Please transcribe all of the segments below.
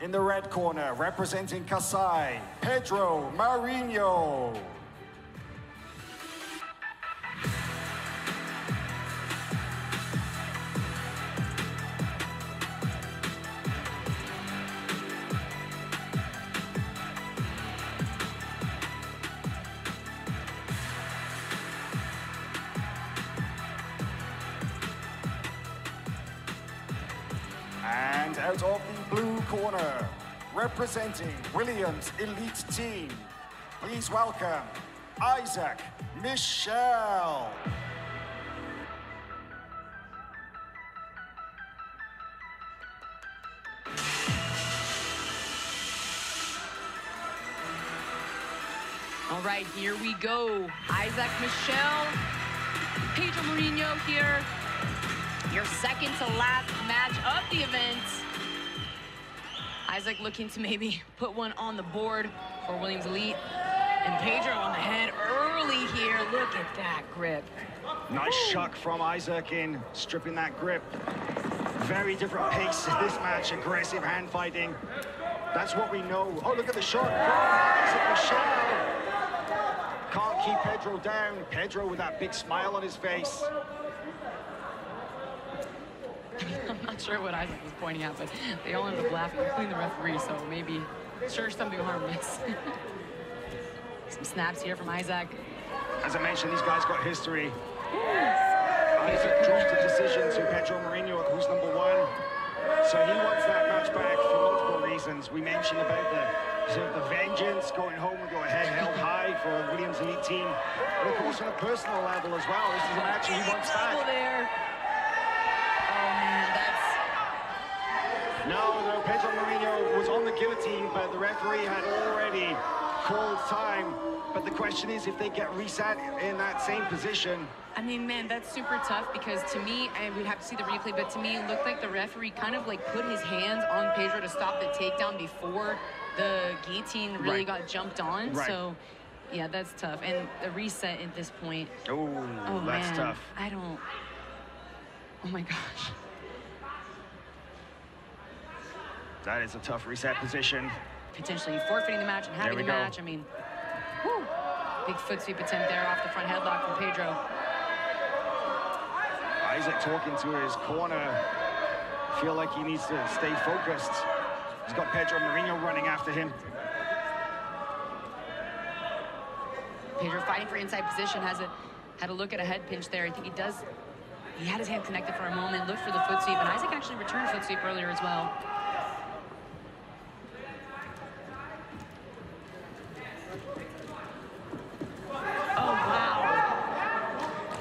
In the red corner, representing Kasai, Pedro Marinho. And out of the blue corner, representing Williams Elite Team, please welcome Izaak Michell. All right, here we go. Izaak Michell, Pedro Marinho here. Your second to last match of the event. Izaak looking to maybe put one on the board for Williams Elite. And Pedro on the head early here. Look at that grip. Nice shuck from Izaak in stripping that grip. Very different pace in this match, aggressive hand fighting. That's what we know. Oh, look at the shot from Izaak Michell. Can't keep Pedro down. Pedro with that big smile on his face. I'm not sure what Izaak was pointing at, but they all ended up laughing, including the referee, so maybe, sure, something harmless. Some snaps here from Izaak. As I mentioned, these guys got history. Izaak dropped the decision to Pedro Marinho, who's #1. So he wants that match back for multiple reasons. We mentioned about the vengeance, going home and go ahead held high for Williams Elite Team. But of course, on a personal level as well, this is a match he wants back. There. No, Pedro Marinho was on the guillotine, but the referee had already called time. But the question is if they get reset in that same position. I mean, man, that's super tough because to me, I would have to see the replay, but to me, it looked like the referee kind of like put his hands on Pedro to stop the takedown before the guillotine really got jumped on. Right. So, yeah, that's tough. And the reset at this point. Oh, that's man, tough. I don't. Oh my gosh. That is a tough reset position. Potentially forfeiting the match and having the match. I mean, whew. Big foot sweep attempt there off the front headlock from Pedro. Izaak talking to his corner. Feel like he needs to stay focused. He's got Pedro Marinho running after him. Pedro fighting for inside position, had a look at a head pinch there. I think he had his hand connected for a moment, looked for the foot sweep, and Izaak actually returned a foot sweep earlier as well.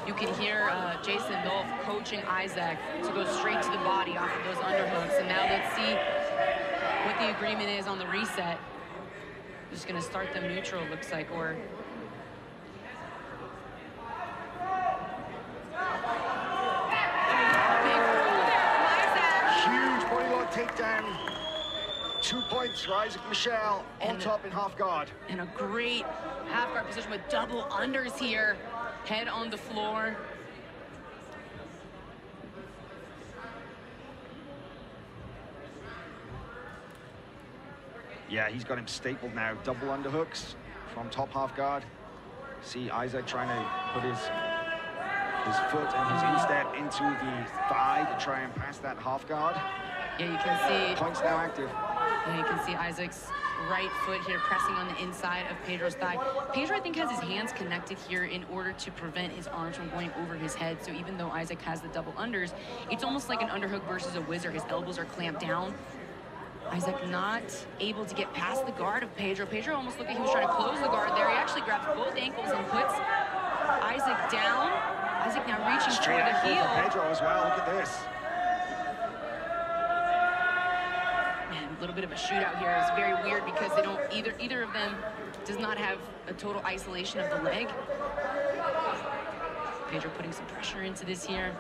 You can hear Jason Dolph coaching Izaak to go straight to the body off of those underhooks. And now let's see what the agreement is on the reset. Just going to start them neutral, looks like, or... Huge body lock takedown. 2 points for Izaak Michell on top in half guard. And a great half guard position with double unders here. Head on the floor. Yeah, he's got him stapled now. Double underhooks from top half guard. See Izaak trying to put his foot and his instep into the thigh to try and pass that half guard. Yeah, you can see. Points now active. Yeah, you can see Isaac's right foot here pressing on the inside of Pedro's thigh. Pedro, I think, has his hands connected here in order to prevent his arms from going over his head. So even though Izaak has the double unders, it's almost like an underhook versus a whizzer. His elbows are clamped down. Izaak not able to get past the guard of Pedro. Pedro almost looked like he was trying to close the guard there. He actually grabs both ankles and puts Izaak down. Izaak now reaching for the heel. For Pedro as well. Look at this. A little bit of a shootout here. It's very weird because they don't either of them does not have a total isolation of the leg. Pedro putting some pressure into this here.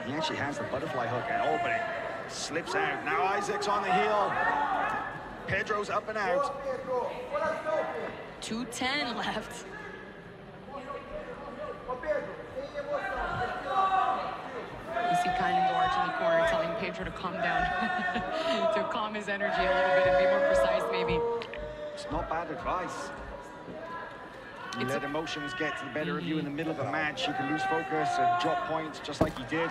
He actually has the butterfly hook and all, but it slips out. Now Izaak's on the heel. Pedro's up and out. 2:10 left. You see Kynan Gorge in the corner telling Pedro to calm down. To his energy a little bit and be more precise, maybe. It's not bad advice. You let emotions get to the better of you in the middle of a match. You can lose focus and drop points just like you did.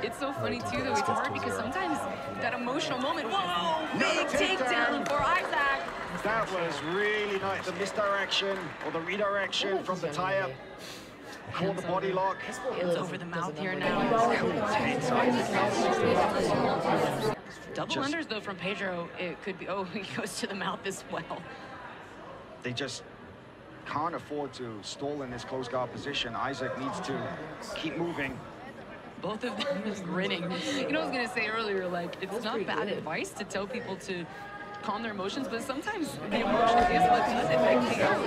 It's so funny, too, though. It's hard because sometimes that emotional moment, whoa, big takedown for Izaak. That was really nice. The misdirection or the redirection from the tie-up. Caught the body lock. Hands over the mouth here now. Double unders, though, from Pedro. It could be, oh, he goes to the mouth as well. They just can't afford to stall in this close guard position. Izaak needs to keep moving. Both of them is grinning. You know, I was going to say earlier, like, it's not bad advice to tell people to calm their emotions, but sometimes the emotions is what does it. Like, he has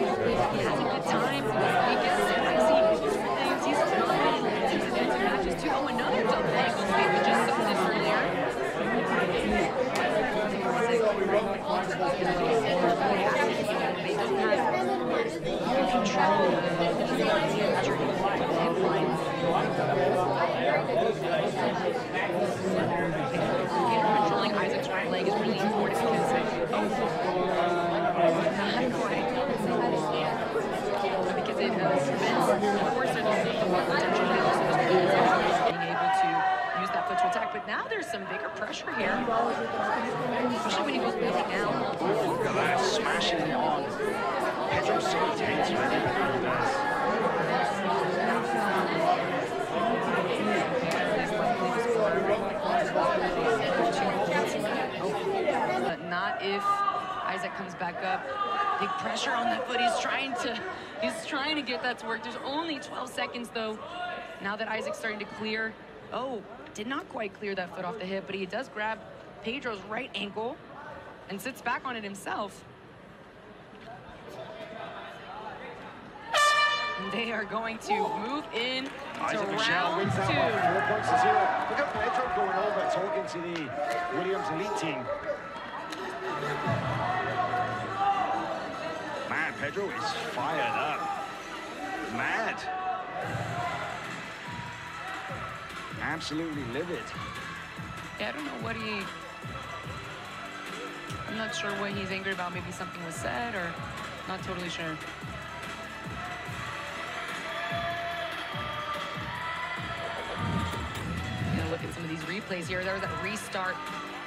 a good time. He gets spicy things. He's not in matches, too. Oh, another double ankle sweep. We just saw this earlier. They don't have control of controlling Isaac's right leg is really important because it prevents, of course, there's the more potential being able to use that foot to attack. But now there's some bigger pressure here, especially when he goes really down. Look at that, smashing it on. Pedro's so intense when he does. But not if Izaak comes back up. Big pressure on that foot. He's trying to get that to work. There's only 12 seconds though. Now that Isaac's starting to clear. Oh, did not quite clear that foot off the hip, but he does grab Pedro's right ankle and sits back on it himself. And they are going to move in to Michelle wins that 4 points to 0. Look at Pedro going over talking to the Williams elite team. Man, Pedro is fired up. Mad. Absolutely livid. Yeah, I don't know what I'm not sure what he's angry about. Maybe something was said, or not totally sure. Look at some of these replays here. There was that restart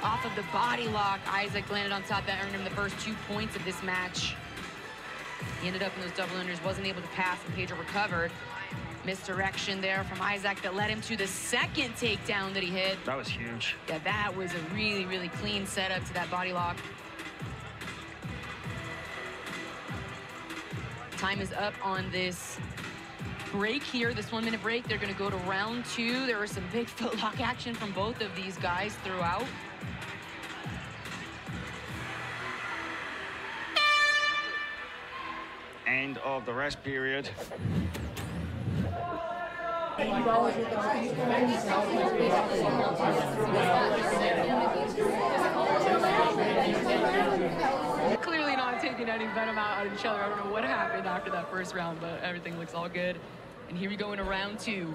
off of the body lock. Izaak landed on top. That earned him the first 2 points of this match. He ended up in those double unders, wasn't able to pass, and Pedro recovered. Misdirection there from Izaak that led him to the second takedown that he hit. That was huge. Yeah, that was a really, really clean setup to that body lock. Time is up on this break here, this 1 minute break. They're going to go to round 2. There was some big footlock action from both of these guys throughout. End of the rest period. Clearly not taking any venom out of each other. I don't know what happened after that first round, but everything looks all good. And here we go into round 2.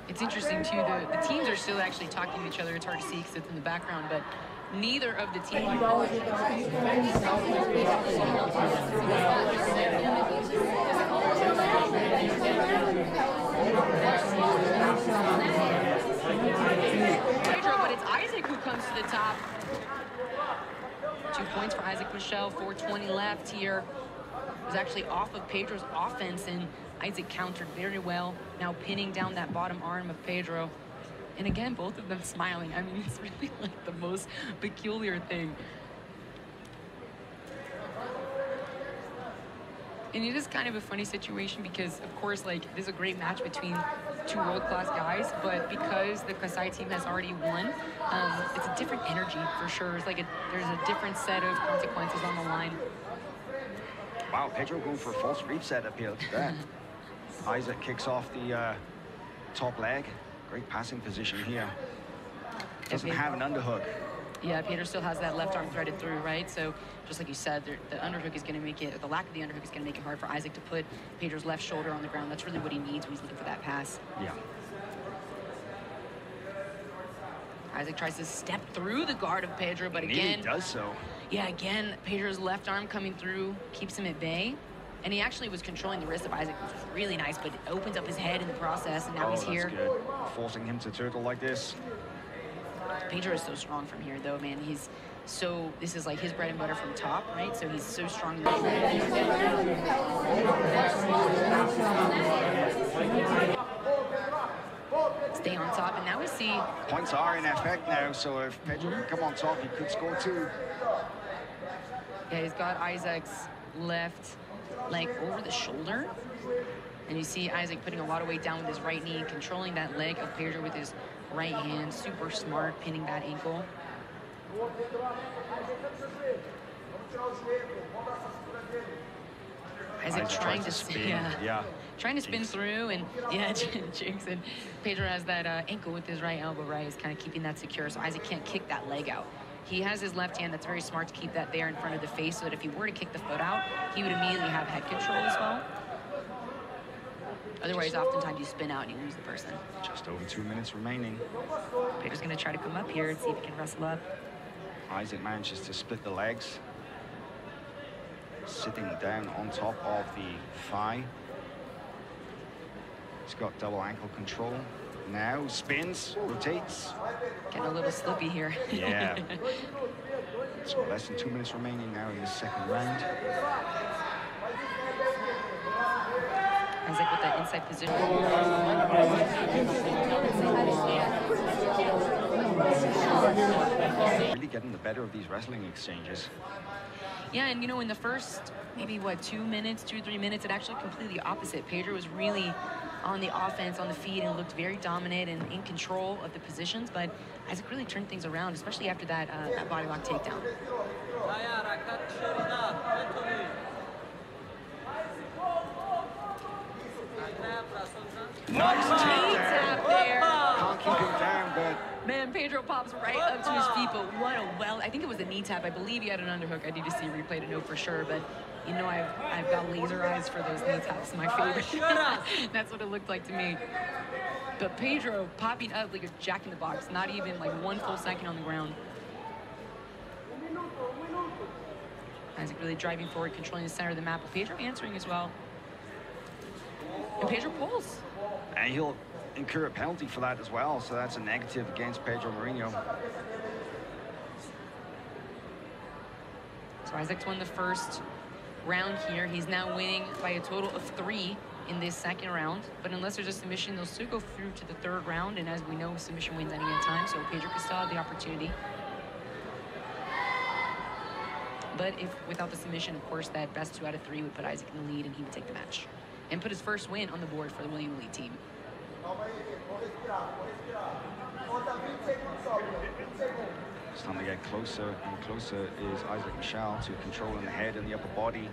It's interesting too, the teams are still actually talking to each other. It's hard to see because it's in the background, but neither of the teams. Pedro, but it's Izaak who comes to the top. 2 points for Izaak Michell, 4:20 left here. It was actually off of Pedro's offense, and Izaak countered very well, now pinning down that bottom arm of Pedro. And again, both of them smiling. I mean, it's really like the most peculiar thing. And it is kind of a funny situation because, of course, like, this is a great match between 2 world-class guys, but because the Kasai team has already won, it's a different energy for sure. It's like there's a different set of consequences on the line. Wow, Pedro going for a false reset up here. Look at that. Izaak kicks off the top leg. Great passing position here. Doesn't have an underhook. Yeah, Pedro still has that left arm threaded through, right? So just like you said, the underhook is going to make it, or the lack of the underhook is going to make it hard for Izaak to put Pedro's left shoulder on the ground. That's really what he needs when he's looking for that pass. Yeah. Izaak tries to step through the guard of Pedro, but He again, does so. Yeah, again, Pedro's left arm coming through keeps him at bay. And he actually was controlling the wrist of Izaak, which was really nice, but it opens up his head in the process, and now he's here. That's good. Forcing him to turtle like this. Pedro is so strong from here, though, man. He's so, this is like his bread and butter from top, right? So he's so strong. Stay on top, and now we see... Points are in effect now, so if Pedro can come on top, he could score 2. Yeah, he's got Izaak's left leg over the shoulder. And you see Izaak putting a lot of weight down with his right knee, controlling that leg of Pedro with his right hand. Super smart, pinning that ankle. Izaak trying to spin, trying to spin through, and jinx. And Pedro has that ankle with his right elbow, right? Is kind of keeping that secure, so Izaak can't kick that leg out. He has his left hand that's very smart to keep that there in front of the face, so that if he were to kick the foot out, he would immediately have head control as well. Otherwise, oftentimes you spin out and you lose the person. Just over 2 minutes remaining. Pedro's going to try to come up here and see if he can wrestle up. Izaak manages to split the legs. Sitting down on top of the thigh. He's got double ankle control. Now spins, rotates. Getting a little slippy here. Yeah. So less than 2 minutes remaining now in the second round. Izaak with that inside position. Really getting the better of these wrestling exchanges. Yeah, and you know, in the first maybe what, 2 minutes, 2 or 3 minutes, it actually completely opposite. Pedro was really on the offense, on the feet, and looked very dominant and in control of the positions, but Izaak really turned things around, especially after that that body lock takedown. Nice tap there. Can't keep him down, but man, Pedro pops right up to his feet, but what a I think it was a knee tap. I believe he had an underhook. I need to see a replay to know for sure, but you know, I've got laser eyes for those knee taps. My favorite. That's what it looked like to me. But Pedro popping up like a jack in the box, not even like 1 full second on the ground. Izaak really driving forward, controlling the center of the map, but Pedro answering as well. And Pedro pulls. And he'll incur a penalty for that as well, so that's a negative against Pedro Marinho. So Izaak's won the first round here. He's now winning by a total of 3 in this second round. But unless there's a submission, they'll still go through to the third round. And as we know, submission wins any time, so Pedro can still have the opportunity. But if without the submission, of course, that best 2 out of 3 would put Izaak in the lead, and he would take the match and put his first win on the board for the William Lee team. It's time to get closer and closer is Izaak Michell to controlling the head and the upper body.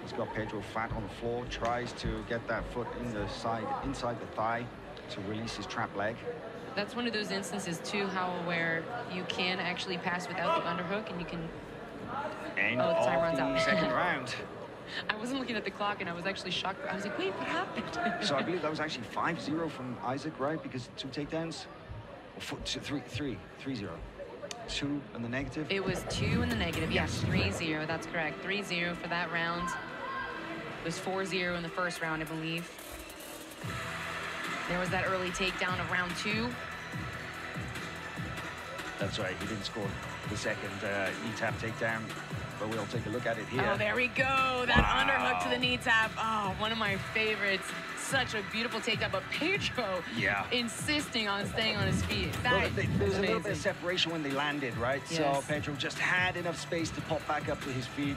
He's got Pedro flat on the floor, tries to get that foot in the side, inside the thigh to release his trap leg. That's one of those instances too, Howell, where you can actually pass without the underhook, and you can... End the time of runs the out. second round. I wasn't looking at the clock, and I was actually shocked. I was like, wait, what happened? So I believe that was actually 5-0 from Izaak, right? Because 2 takedowns? Or 3-0. 2 in the negative? It was 2 in the negative, yes, 3-0, that's correct. 3-0 for that round. It was 4-0 in the first round, I believe. There was that early takedown of round 2. That's right, he didn't score the second knee tap takedown, but we'll take a look at it here. Oh, there we go, that underhook to the knee tap. Oh, one of my favorites. Such a beautiful takedown, but Pedro insisting on staying on his feet. Well, there was a little bit of separation when they landed, right? Yes. So Pedro just had enough space to pop back up to his feet.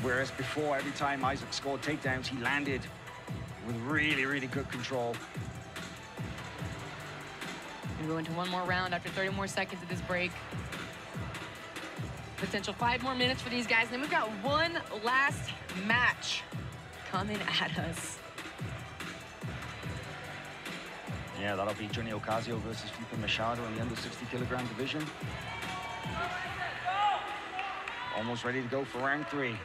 Whereas before, every time Izaak scored takedowns, he landed with really, really good control. We go into one more round after 30 more seconds of this break. Potential 5 more minutes for these guys. And then we've got one last match coming at us. Yeah, that'll be Johnny Ocasio versus Felipe Machado in the under 60-kilogram division. Almost ready to go for round 3.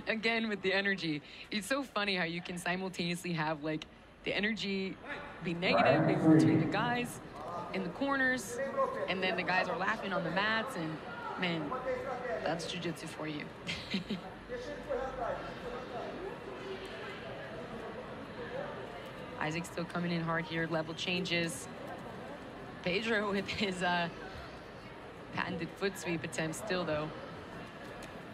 Again, with the energy. It's so funny how you can simultaneously have, like, the energy be negative between the guys in the corners, and then the guys are laughing on the mats, and, man, that's jiu-jitsu for you. Izaak still coming in hard here. Level changes. Pedro with his patented foot sweep attempt still, though.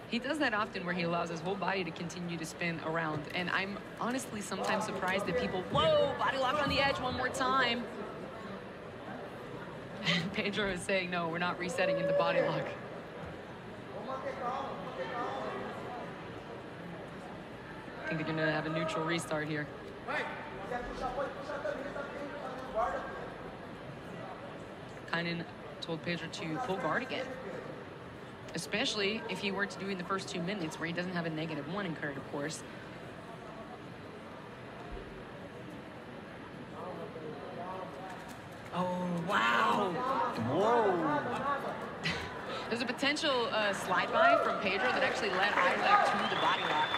He does that often where he allows his whole body to continue to spin around. And I'm honestly sometimes surprised that people, whoa, body lock on the edge one more time. And Pedro is saying, no, we're not resetting into body lock. I think they're gonna have a neutral restart here. Kynan told Pedro to pull guard again, especially if he were to do it in the first 2 minutes where he doesn't have a -1 incurred, of course. Oh, wow. Whoa. There's a potential slide by from Pedro that actually led Izaak to the body lock.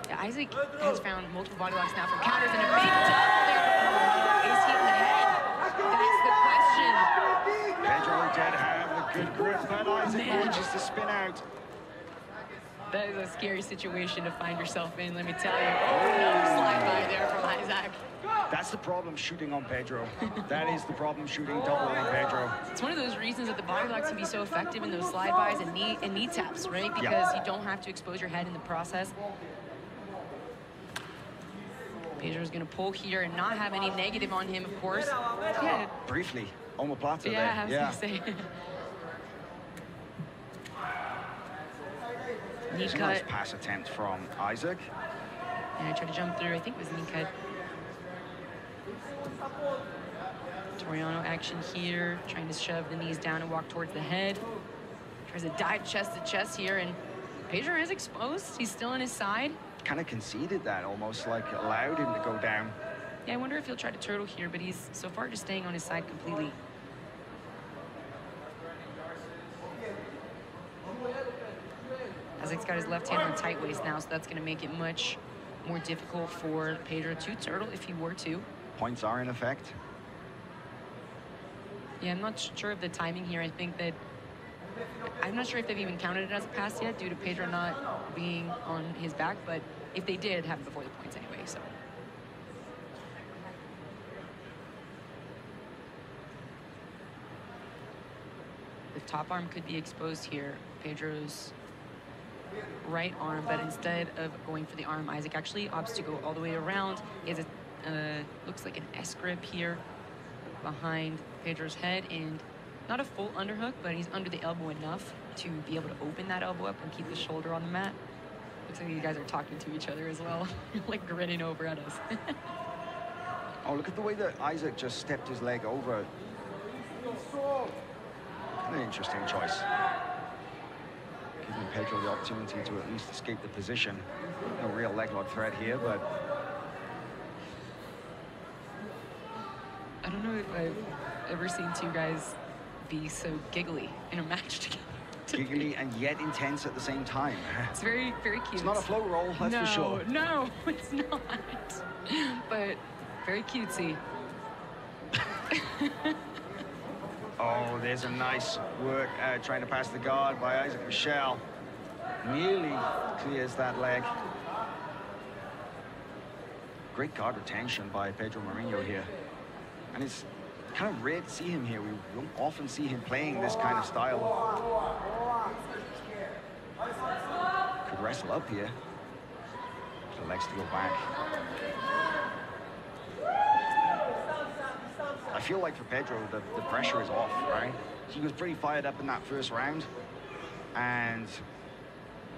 Yeah, Izaak has found multiple body locks now from counters, and a big double there. Is he in the head? That's the question. Pedro did have a good grip, but Izaak manages to spin out. That is a scary situation to find yourself in, let me tell you. Oh, another slide by there from Izaak. That's the problem shooting on Pedro. That is the problem shooting double on Pedro. It's one of those reasons that the body locks can be so effective in those slide bys and knee taps, right? Because you don't have to expose your head in the process. Pedro's gonna pull here and not have any negative on him, of course. Yeah. Briefly, omoplata there. Yeah, I was gonna say. Knee It's a cut. nice pass attempt from Izaak. And I tried to jump through, I think it was knee cut. Toriano action here, trying to shove the knees down and walk towards the head. Tries to dive chest to chest here, and Pedro is exposed. He's still on his side. Kind of conceded that, almost like allowed him to go down. Yeah, I wonder if he'll try to turtle here, but he's so far just staying on his side completely. Izaak's got his left hand on tight waist now, so that's going to make it much more difficult for Pedro to turtle if he were to. Points are in effect. Yeah, I'm not sure of the timing here. I think that I'm not sure if they've even counted it as a pass yet due to Pedro not being on his back, but if they did, have it before the points anyway, so. The top arm could be exposed here. Pedro's right arm, but instead of going for the arm, Izaak actually opts to go all the way around. He has a, looks like an S grip here behind Pedro's head, and not a full underhook, but he's under the elbow enough to be able to open that elbow up and keep the shoulder on the mat. Looks like you guys are talking to each other as well, like grinning over at us. Oh, look at the way that Izaak just stepped his leg over. An interesting choice. Giving Pedro the opportunity to at least escape the position. No real leg lock threat here, but I don't know if I've ever seen two guys be so giggly in a match together. giggly and yet intense at the same time. It's very, very cute. It's not a flow roll, that's for sure. No, it's not. But very cutesy. Oh, there's a nice work trying to pass the guard by Izaak Michell. Nearly clears that leg. Great guard retention by Pedro Marinho here. And it's kind of rare to see him here. We don't often see him playing this kind of style. Could wrestle up here. The legs to go back. I feel like for Pedro, the pressure is off, right? He was pretty fired up in that first round, and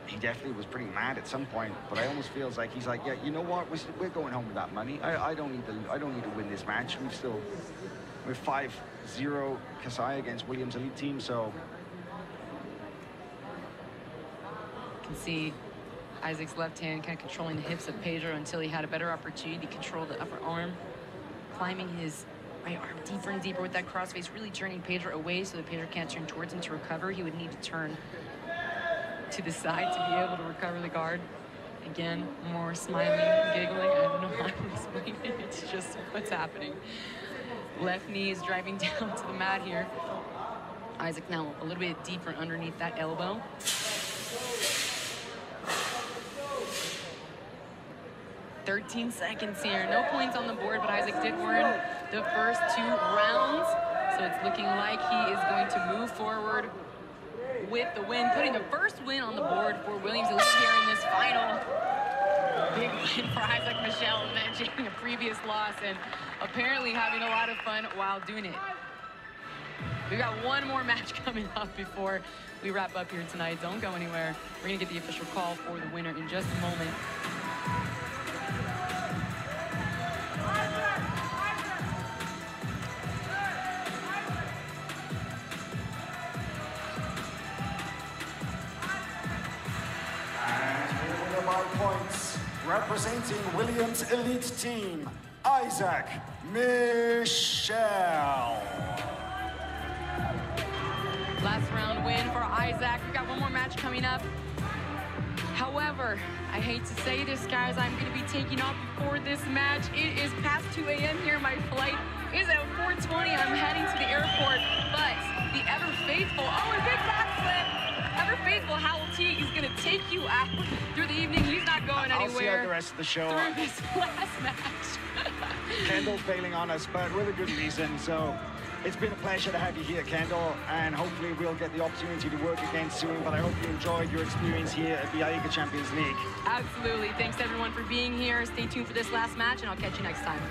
he definitely was pretty mad at some point. But I almost feels like he's like, yeah, you know what? We're going home with that money. I don't need to win this match. We're 5-0 Kasai against Williams' elite team, so You can see Isaac's left hand kind of controlling the hips of Pedro until he had a better opportunity to control the upper arm. Climbing his right arm deeper and deeper with that crossface, really turning Pedro away so that Pedro can't turn towards him to recover. He would need to turn to the side to be able to recover the guard. Again, more smiling, giggling. I don't know how to explain it. It's just what's happening. Left knee is driving down to the mat here. Izaak now a little bit deeper underneath that elbow. "13 seconds here. No points on the board, but Izaak did win the first 2 rounds. So it's looking like he is going to move forward with the win, putting the first win on the board for Williams Elite here in this final. Big win for Izaak Michell, avenging a previous loss and apparently having a lot of fun while doing it. We got one more match coming up before we wrap up here tonight. Don't go anywhere. We're gonna get the official call for the winner in just a moment. Points, representing Williams Elite Team, Izaak Michell. Last round win for Izaak. We got one more match coming up. However, I hate to say this, guys, I'm going to be taking off before this match. It is past 2 a.m. here. My flight is at 4:20. I'm heading to the airport, but the ever-faithful, oh, a big backflip. Ever-faithful Howell Teague is going to take you out through the evening. He's not going anywhere. I'll see out the rest of the show. Through this last match. Kendall's bailing on us, but with a good reason. So it's been a pleasure to have you here, Kendall, and hopefully we'll get the opportunity to work again soon. But I hope you enjoyed your experience here at the AIGA Champions League. Absolutely. Thanks, everyone, for being here. Stay tuned for this last match, and I'll catch you next time.